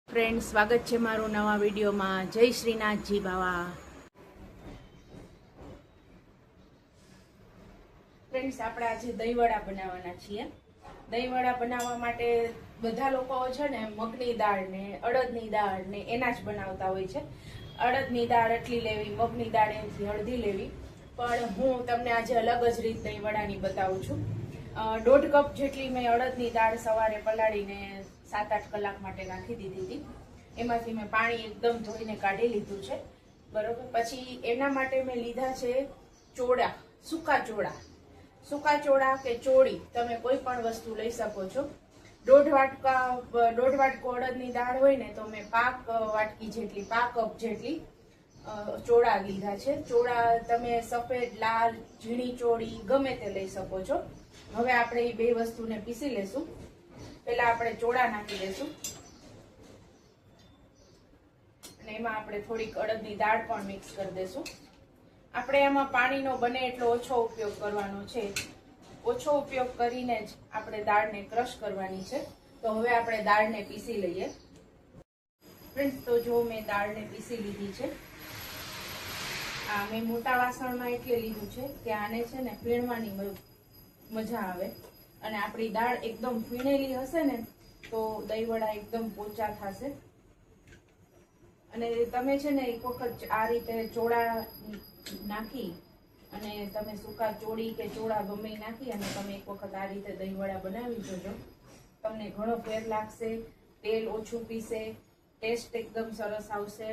Friend, સ્વાગત છે મારું નવા વિડીયોમાં. જય શ્રીનાથજી બાવા. ફ્રેન્ડ્સ, આપણે આજે દહીંવડા બનાવવાના છીએ. દહીંવડા બનાવવા માટે બધા લોકો છે ને મગની દાળ ને અડદની દાળ ને એના જ બનાવતા હોય છે. અડદની દાળ એટલી લેવી, મગની દાળ એથી અડધી લેવી. પણ હું તમને આજે અલગ જ રીત દહીંવડાની બતાવું છું. 1.5 કપ જેટલી મેં અડદની દાળ સવારે પલાળીને 7-8 કલાક માટે રાખી દીધી હતી. એમાંથી મેં પાણી એકદમ ધોઈને કાઢી લીધું છે. બરોબર. પછી એના માટે મેં લીધા છે ચોળા, સૂકા ચોળા. સૂકા ચોળા કે ચોળી, તમે કોઈ પણ વસ્તુ લઈ શકો છો. 1.5 વાટકો અડદની દાળ હોય ને તો મેં 5 વાટકી જેટલી, 5 કપ જેટલી ચોળા લીધા છે. ચોળા તમે સફેદ, લાલ, ઝીણી ચોળી ગમે તે લઈ શકો છો. હવે આપણે એ બે વસ્તુને પીસી લેશું. પેલા આપણે ચોળા નાખી દેશું અને એમાં આપણે થોડીક અડદની દાળ પણ મિક્સ કરી દેશું. આપણે એમાં પાણીનો બને એટલો ઓછો ઉપયોગ કરવાનો છે. ઓછો ઉપયોગ કરીને જ આપણે દાળને ક્રશ કરવાની છે. તો હવે આપણે દાળને પીસી લઈએ. ફ્રેન્ડ્સ, તો જો મેં દાળને પીસી લીધી છે. આ મેં મોટા વાસણમાં એટલે લીધું છે કે આને છે ને ફીણવાની મજા આવે. અને આપણી દાળ એકદમ ફીણેલી હશે ને તો દહીંવડા એકદમ પોચા થશે. અને તમે છે ને એક વખત આ રીતે ચોળા નાખી અને તમે સૂકા ચોળી કે ચોળા ગમે નાખી અને તમે એક વખત આ રીતે દહીંવડા બનાવી જોજો. તમને ઘણો ફેર લાગશે. તેલ ઓછું પીશે, ટેસ્ટ એકદમ સરસ આવશે.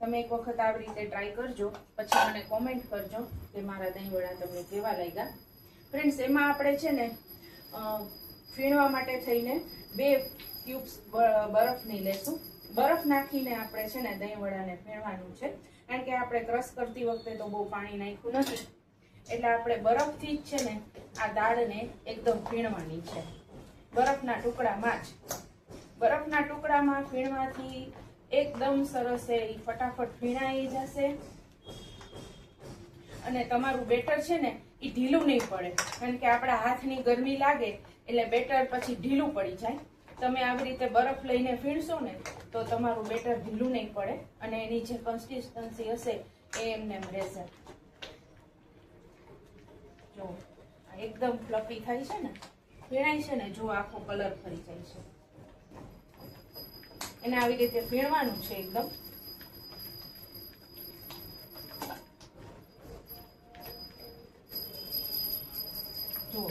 તમે એક વખત આવી રીતે ટ્રાય કરજો, પછી મને કોમેન્ટ કરજો કે મારા દહીંવડા તમને કેવા લાગ્યા. ફ્રેન્ડ્સ, એમાં આપણે છે ને ફીણવા માટે થઈને 2 ક્યુબ્સ બરફની લેશું. બરફ નાખીને આપણે છે ને દહીંવડાને ફીણવાનું છે. કારણ કે આપણે ક્રશ કરતી વખતે તો બહુ પાણી નાખ્યું નથી, એટલે આપણે બરફથી જ છે ને આ દાળને એકદમ ફીણવાની છે. બરફના ટુકડામાં જ. બરફના ટુકડામાં ફીણવાથી એકદમ સરસ એ ફટાફટ ફીણાઈ જશે અને તમારું બેટર છે ને એ ઢીલું નહીં પડે. કારણ કે આપણા હાથની ગરમી લાગે એટલે બેટર પછી ઢીલું પડી જાય. તમે આવી રીતે બરફ લઈને ફીણશો ને તો તમારું બેટર ઢીલું નહીં પડે અને એની જે કન્સિસ્ટન્સી હશે એ એમને એમ રહેશે. જો એકદમ ફ્લફી થાય છે ને, ફીણાય છે ને, જો આખો કલર ફરી જાય છે. એને આવી રીતે ફીણવાનું છે એકદમ. જો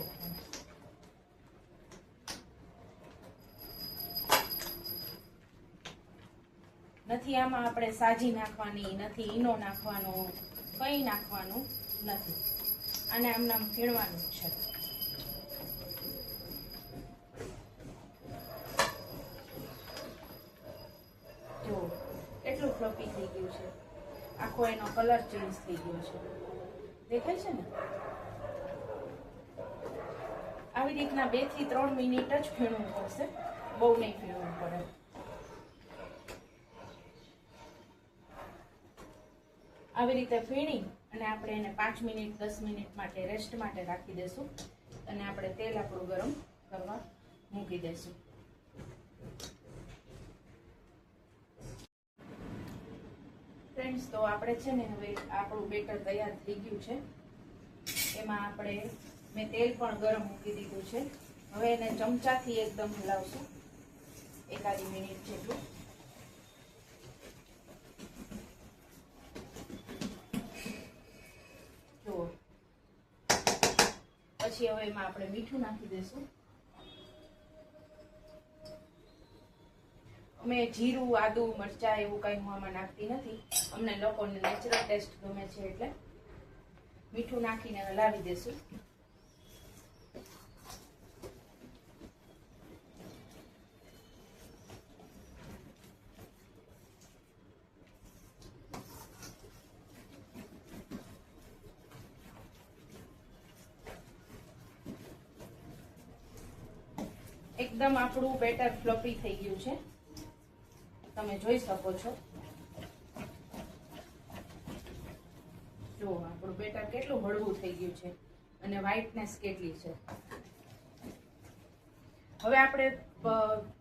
નથી આમાં આપણે સાજી નાખવાની, નથી ઈનો નાખવાનો, કંઈ નાખવાનું નથી. આને આમ ફીણવાનું છે. જો કેટલું ફ્લફી થઈ ગયું છે. આખો એનો કલર ચેન્જ થઈ ગયો છે. દેખાય છે ને? આવી રીતના 2 થી 3 મિનિટ જ ફીણવું પડશે, બહુ નહીં ફીણવું પડે. આવી રીતે ફીણી અને આપણે એને 5 મિનિટ 10 મિનિટ માટે રેસ્ટ માટે રાખી દેશું અને આપણે તેલ આપણું ગરમ કરવા મૂકી દેશું. ફ્રેન્ડ્સ, તો આપણે છે ને હવે આપણું બેટર તૈયાર થઈ ગયું છે. એમાં આપણે મેં તેલ પણ ગરમ મૂકી દીધું છે. હવે એને ચમચાથી એકદમ હલાવશું 1 મિનિટ જેટલું. જુઓ, પછી હવે એમાં આપણે મીઠું નાખી દઈશું. અમે જીરું, આદુ, મરચાં એવું કંઈ હું આમાં નાખતી નથી. અમને લોકોને નેચરલ ટેસ્ટ ગમે છે એટલે મીઠું નાખીને હલાવી દેશું. એકદમ આપણું બેટર ફ્લફી થઈ ગયું છે, તમે જોઈ શકો છો. જો આપણું બેટર કેટલું હળવું થઈ ગયું છે અને વ્હાઇટનેસ કેટલી છે. હવે આપણે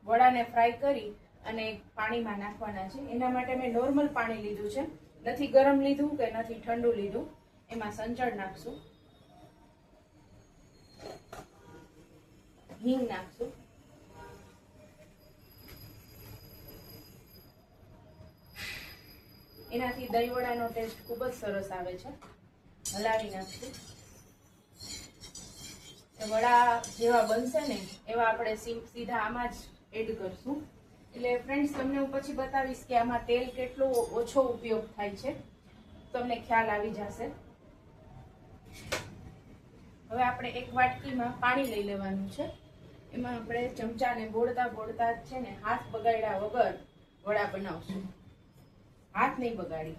વડાને ફ્રાય કરી અને પાણીમાં નાખવાના છે. એના માટે મેં નોર્મલ પાણી લીધું છે, નથી ગરમ લીધું કે નથી ઠંડુ લીધું. એમાં સંચળ નાખશું, હિંગ નાખશું, એનાથી દહીં વડાનો ટેસ્ટ ખૂબ જ સરસ આવે છે. હલાવી નાખશું. વડા જેવા બનશે ને એવા આપણે સીધા આમાં જ એડ કરશું. એટલે ફ્રેન્ડ્સ, તમને હું પછી બતાવીશ કે આમાં તેલ કેટલો ઓછો ઉપયોગ થાય છે, તમને ખ્યાલ આવી જશે. હવે આપણે એક વાટકીમાં પાણી લઈ લેવાનું છે. એમાં આપણે ચમચાને બોળતા બોળતા છે ને હાથ બગાડ્યા વગર વડા બનાવશું. હાથ નહીં બગાડી,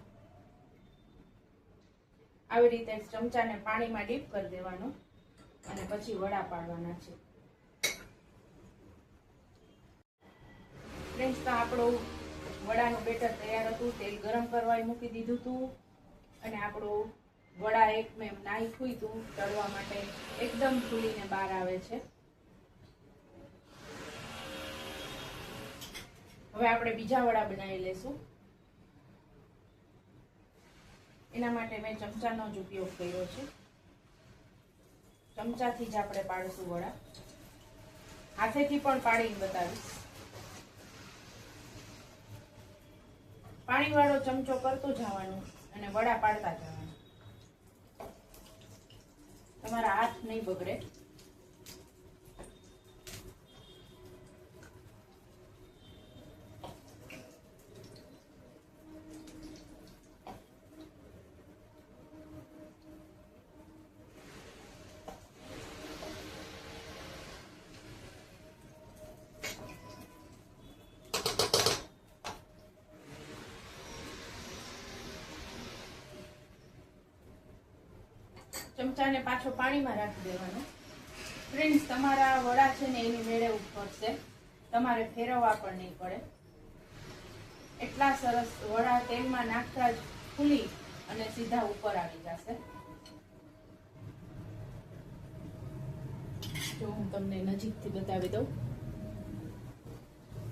આવી રીતે ચમચાને પાણીમાં ડીપ કરી દેવાનું અને પછી વડા પાડવાના છે. ફ્રેન્ડ્સ, તો આપણું વડાનું બેટર તૈયાર હતું. તેલ ગરમ કરવા મૂકી દીધું હતું અને આપણું વડા એક મેં નાખ્યું હતું તળવા માટે, એકદમ ફૂલીને બહાર આવે છે. હવે આપણે બીજા વડા બનાવી લેશું. એના માટે મેં ચમચાનો જ ઉપયોગ કર્યો છે. ચમચાથી જ આપણે પાડશું વડા. હાથેથી પણ પાડીને બતાવીશ. પાણીવાળો ચમચો કરતું જવાનું અને વડા પાડતા જવાનું. તમારા હાથ નહીં બગડે. ચમચાને પાછો પાણીમાં રાખી દેવાનો. ફ્રેન્ડ્સ, તમારા વડા છે ને એની મેળે ઉફરશે, તમારે ફેરવવા પણ નહીં પડે. એટલા સરસ વડા તેલમાં નાખતા જ ફૂલી અને સીધા ઉપર આવી જશે. જો હું તમને નજીકથી બતાવી દઉં.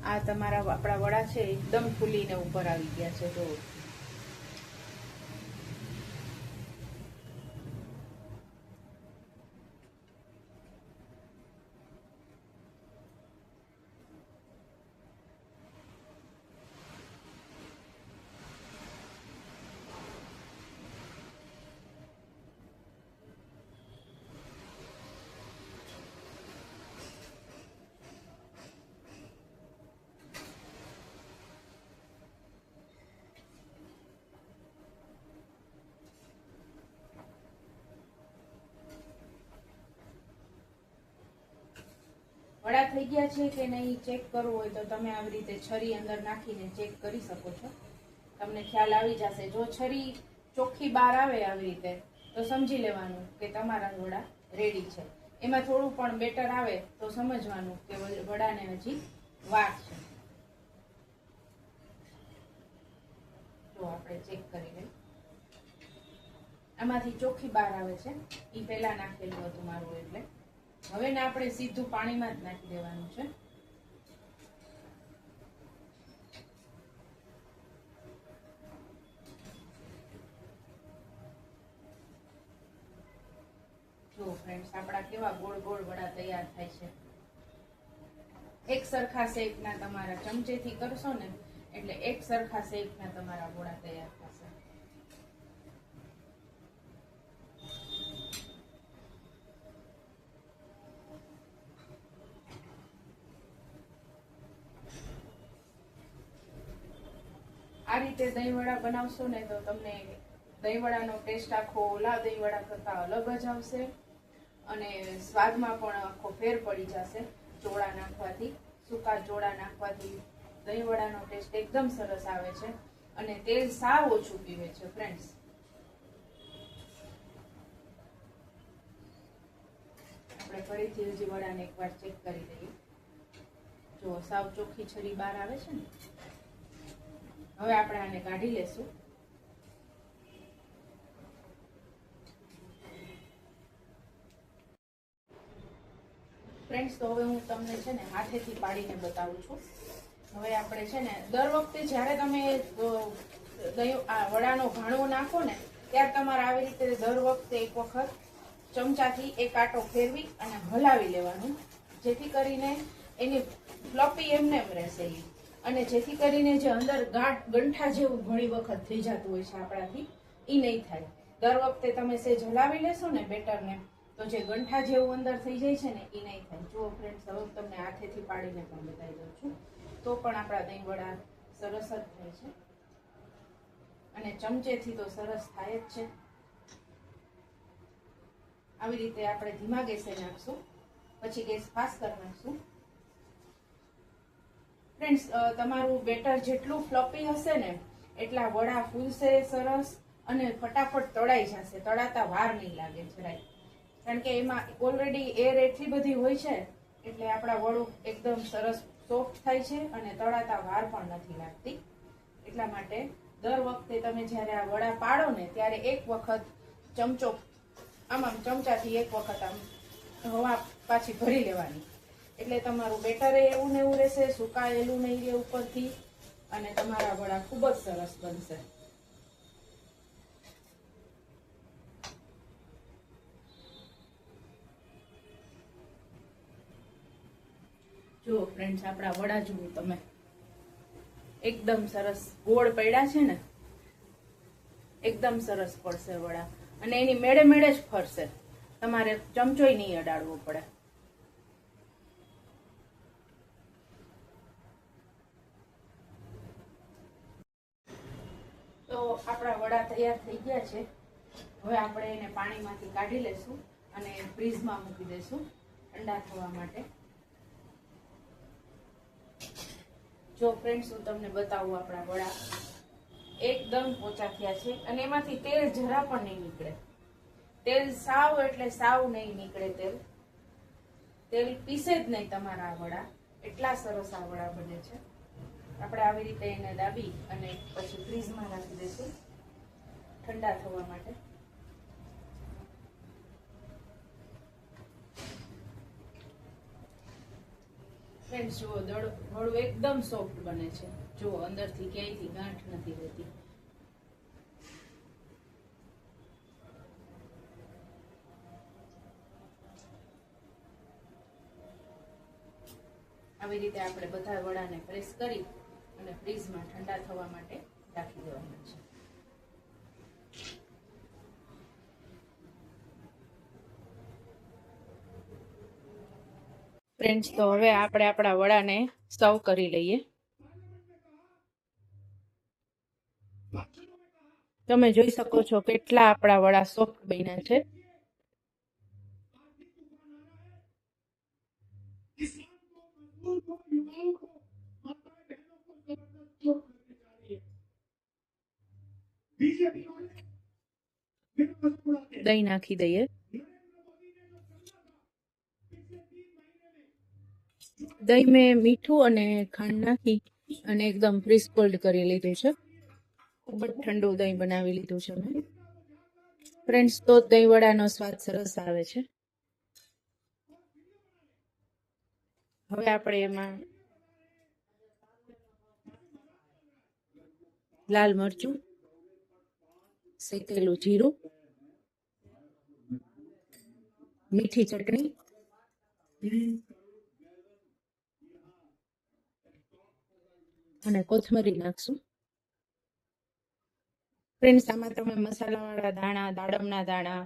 આ આપણા વડા છે એકદમ ફૂલીને ઉપર આવી ગયા છે. જો વડા થઈ ગયા છે કે નહીં ચેક કરવું હોય તો તમે આવી રીતે છરી અંદર નાખીને ચેક કરી શકો છો. તમને ખ્યાલ આવી જશે. જો છરી ચોખ્ખી બહાર આવે આવી રીતે તો સમજી લેવાનું કે તમારા વડા રેડી છે. એમાં થોડું પણ બેટર આવે તો સમજવાનું કે વડાને હજી વાર છે. તો આપણે ચેક કરી લઈએ. આમાંથી ચોખ્ખી બહાર આવે છે. એ પહેલા નાખેલું હતું મારું, એટલે હવે ને આપણે સીધું પાણીમાં જ નાખી દેવાનું છે. જો ફ્રેન્ડ્સ, આપણા કેવા ગોળ ગોળ વડા તૈયાર થાય છે. એક સરખા શેકના તમારા ચમચેથી કરશો ને એટલે એક સરખા શેકના તમારા વડા તૈયાર થશે. આ રીતે દહીં વડા બનાવશો ને તો તમને દહીં વડાનો ટેસ્ટ આખો ઓલા દહીં વડા કરતા અલગ જ આવશે અને સ્વાદમાં પણ આખો ફેર પડી જશે. ચોળા નાખવાથી, સૂકા ચોળા નાખવાથી દહીં વડાનો ટેસ્ટ એકદમ સરસ આવે છે અને તેલ સાવ ઓછું પીવે છે. ફ્રેન્ડ્સ, આપણે ફરીથી હજી વડાને એકવાર ચેક કરી લઈએ. જો સાવ ચોખ્ખી છરી બહાર આવે છે ને. હવે આપણે આને કાઢી લેશું. ફ્રેન્ડ્સ, તો હવે હું તમને છે ને હાથેથી પાડીને બતાવું છું. હવે આપણે છે ને દર વખતે જ્યારે તમે વડાનો ઘાણો નાખો ને ત્યારે તમારે આવી રીતે દર વખતે એક વખત ચમચાથી એક આંટો ફેરવી અને હલાવી લેવાનું, જેથી કરીને એની ફ્લફી એમને એમ રહેશે. અને જેથી કરીને જે અંદર ગંઠા જેવું ઘણી વખત થઈ જતું હોય છે આપણાથી, એ નહીં થાય. દર વખતે તમે સેજ હલાવી લેશો ને બેટરને, તો જે ગંઠા જેવું અંદર થઈ જાય છે ને એ નહીં થાય. જુઓ ફ્રેન્ડ્સ, હવે તમને હાથેથી પાડીને પણ બતાવી દઉં છું, તો પણ આપણા દહીં વડા સરસ જ થાય છે. અને ચમચેથી તો સરસ થાય જ છે. આવી રીતે આપણે ધીમા ગેસે નાખશું, પછી ગેસ ફાસ્ટ કરી નાખશું. ફ્રેન્ડ્સ, તમારું બેટર જેટલું ફ્લફી હશે ને એટલા વડા ફૂલશે સરસ અને ફટાફટ તળાઈ જશે. તળાતા વાર નહીં લાગે જરાય, કારણ કે એમાં ઓલરેડી એર એટલી બધી હોય છે એટલે આપણા વડું એકદમ સરસ સોફ્ટ થાય છે અને તળાતા વાર પણ નથી લાગતી. એટલા માટે દર વખતે તમે જ્યારે આ વડા પાડો ને ત્યારે એક વખત ચમચો આમ ચમચાથી એક વખત આમ હવા પાછી ભરી લેવાની, એટલે તમારું બેટર એવું ને એવું રહેશે, સુકાયેલું નહીં રહે ઉપરથી, અને તમારા વડા ખૂબ જ સરસ બનશે. જુઓ ફ્રેન્ડ્સ, આપણા વડા જુઓ તમે, એકદમ સરસ ગોળ પડ્યા છે ને, એકદમ સરસ પડશે વડા. અને એની મેળે મેળે જ ફરશે, તમારે ચમચોય નહીં અડાડવો પડે. તો આપણા વડા તૈયાર થઈ ગયા છે. હવે આપણે એને પાણીમાંથી કાઢી લેશું અને ફ્રીઝમાં મૂકી દઈશું ઠંડા થવા માટે. જો ફ્રેન્ડ્સ, હું તમને બતાવું, આપણા વડા એકદમ પોચા થયા છે અને એમાંથી તેલ જરા પણ નહીં નીકળે. તેલ સાવ એટલે સાવ નહીં નીકળે. તેલ પીસે જ નહીં તમારા આ વડા, એટલા સરસ આ વડા બને છે. આપણે આવી રીતે એને દાબી અને પછી ફ્રીઝમાં રાખી દઈશું ઠંડા થવા માટે. ફ્રેન્ડ્સ, જુઓ વડું એકદમ સોફ્ટ બને છે. જુઓ, અંદરથી ક્યાંયથી ગાંઠ નથી રહેતી. આવી રીતે આપણે બધા વડાને પ્રેસ કરી અને ફ્રીઝમાં ઠંડા થવા માટે રાખી દેવાના છે. ફ્રેન્ડ્સ, તો હવે આપણે આપણા વડાને સર્વ કરી લઈએ. તમે જોઈ શકો છો કેટલા આપણા વડા સોફ્ટ બન્યા છે. દહીં નાખી દઈએ. દહીં મેં મીઠું અને ખાંડ નાખી અને એકદમ ફ્રીઝ કોલ્ડ કરી લીધું છે. ખૂબ જ ઠંડુ દહીં બનાવી લીધું છે મેં. ફ્રેન્ડ્સ, તો દહીં વડાનો સ્વાદ સરસ આવે છે. હવે આપણે એમાં લાલ મરચું, શેકેલું જીરું, મીઠી ચટણી અને કોથમરી નાખશું. ફ્રેન્ડ્સ, આમાં તમે મસાલાવાળા દાણા, દાડમના દાણા,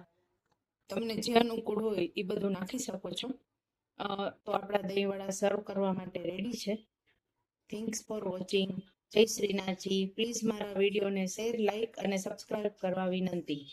તમને જે અનુકૂળ હોય એ બધું નાખી શકો છો. તો આપણા દહીં વડા સર્વ કરવા માટે રેડી છે. Thanks for watching. જય શ્રીનાથજી. પ્લીઝ મારા વિડીયોને શેર, લાઈક અને સબસ્ક્રાઇબ કરવા વિનંતી.